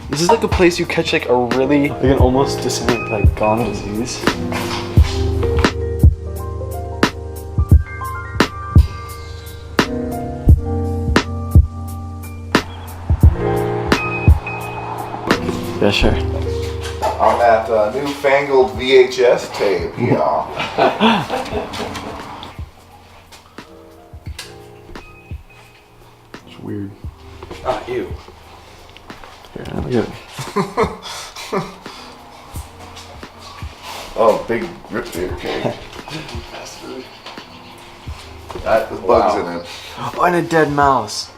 This is like a place you catch like a really, like an almost distant like gone disease. Yeah, sure. On that newfangled VHS tape, yeah. It's weird. Ah, ew. Here, look at it. Oh, big root beer cake. That with bugs in it. Oh, and a dead mouse.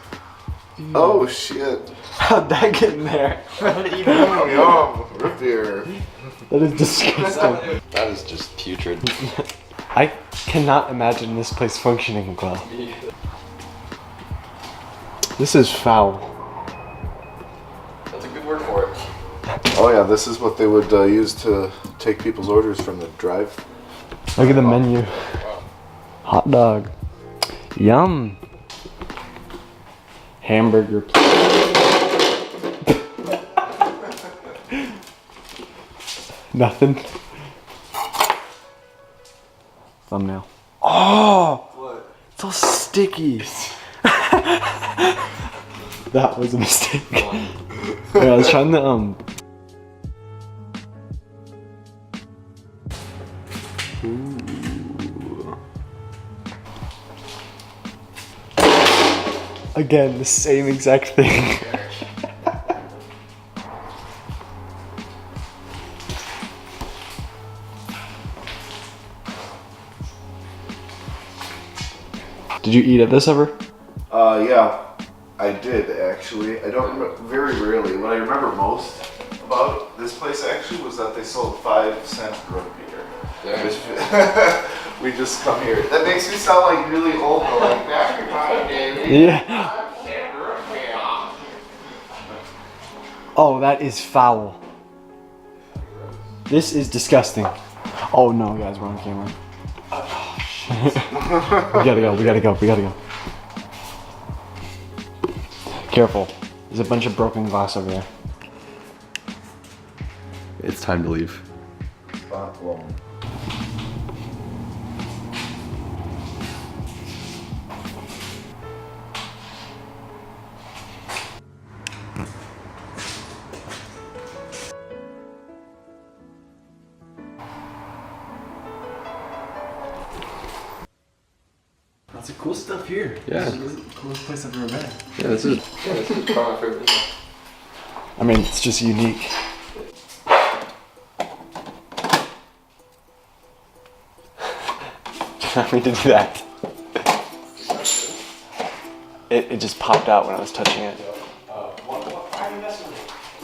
Oh shit. How'd that get in there? Yum, root beer. That is disgusting. That is just putrid. I cannot imagine this place functioning well. This is foul. That's a good word for it. Oh yeah, this is what they would use to take people's orders from the drive. Look at the menu. Hot dog. Yum. Hamburger. Nothing. Thumbnail. Oh! What? It's all sticky. That was a mistake. Yeah, I was trying to Ooh. Again, the same exact thing. Did you eat at this ever? Yeah, I did actually. I don't remember, very rarely. What I remember most about this place actually was that they sold 5-cent root beer. Yeah. We just come here. That makes me sound like really old, but like back in my day. Yeah. Oh, that is foul. This is disgusting. Oh no, guys, we're on camera. Oh, shit. We gotta go, we gotta go, we gotta go. Careful. There's a bunch of broken glass over there. It's time to leave. Lots of cool stuff here. Yeah. This is the coolest place I've ever been. Yeah, this is probably my favorite. I mean, it's just unique. I mean to do that. It just popped out when I was touching it.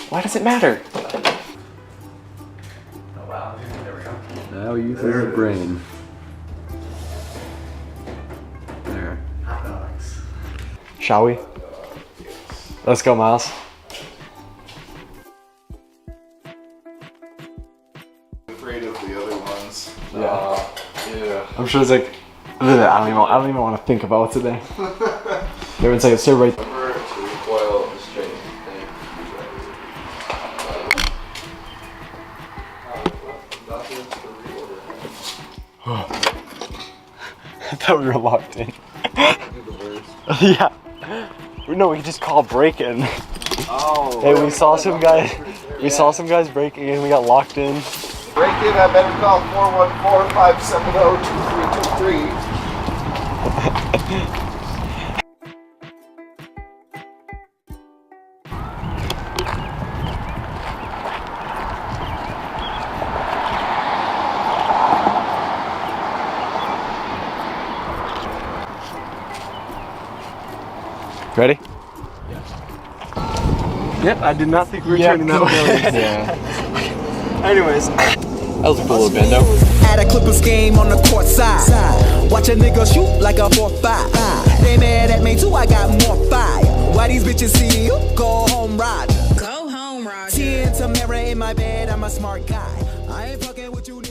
Why does it matter? Oh wow, there we go. Now use your brain. There. Hot dogs. Shall we? Let's go, Miles. Afraid of the other ones. Yeah. Yeah. I'm sure it's like, ugh, I don't even want to think about what's in there. Everyone's like, it's so right. Remember to recoil the string thing. I thought we were locked in. Yeah. No, we could just call break-in. Oh. Hey, we saw some guys. We saw some guys breaking in. We got locked in. Break in, I better call 414-570-2323. Ready? Yep, I did not think we were turning that way. Yeah. Anyways. That was a cool little bando. At a Clippers game on the court side. Watch a nigga shoot like a 4-5. They mad at me too, I got more fire. Why these bitches see you? Go home, Roger. Go home, Roger. Tea and Tamara in my bed, I'm a smart guy. I ain't fucking with you.